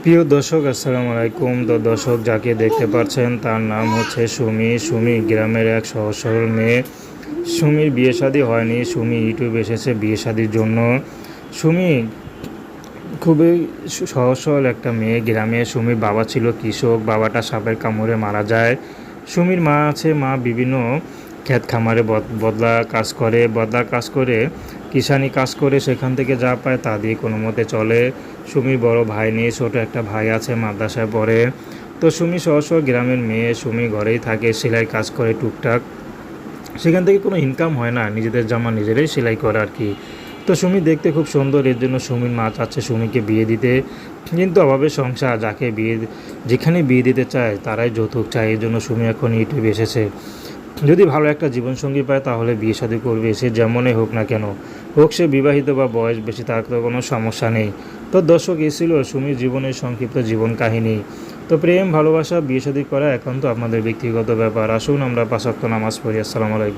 প্রিয় দর্শক, আসসালামু আলাইকুম। তো দর্শক, যাকে দেখতে পাচ্ছেন তার নাম হচ্ছে সুমি। সুমি গ্রামের এক সহজ সরল মেয়ে। সুমির বিয়ে শাদী হয়নি। সুমি ইউটিউবে এসেছে বিয়ে শাদীর জন্য। সুমি খুবই সহজ সরল একটা মেয়ে। গ্রামে সুমির বাবা ছিল কৃষক, বাবাটা সাপের কামড়ে মারা যায়। সুমির মা আছে, মা বিভিন্ন ক্ষেত খামারে বদলা কাজ করে কিষানি কাজ করে, সেখান থেকে যা পায় তা দিয়ে কোনো মতে চলে। সুমির বড় ভাই নেই, ছোটো একটা ভাই আছে, মাদ্রাসায় পড়ে। তো সুমি সহজ গ্রামের মেয়ে। সুমি ঘরেই থাকে, সেলাই কাজ করে টুকটাক। সেখান থেকে কোনো ইনকাম হয় না, নিজেদের জামা নিজেরাই সেলাই করে আর কি। তো সুমি দেখতে খুব সুন্দর, এর জন্য সুমির মা চাচ্ছে সুমিকে বিয়ে দিতে। কিন্তু অভাবে সংসার, যেখানে বিয়ে দিতে চায় তারাই যৌতুক চায়। এই জন্য সুমি এখন ইউটিউবে এসেছে। যদি ভালো একটা জীবনসঙ্গী পায় তাহলে বিয়ে শাদী করবে, সে যেমনই হোক না কেন, হোক সে বিবাহিত বা বয়স বেশি, তার তো কোনো সমস্যা নেই। তো দর্শক, এই ছিল সুমির জীবনের সংক্ষিপ্ত জীবন কাহিনী। তো প্রেম, ভালোবাসা, বিয়ে শাদী করা এখন তো আপনাদের ব্যক্তিগত ব্যাপার। আসুন আমরা 5 ওয়াক্ত নামাজ পড়ি। আসসালামু আলাইকুম।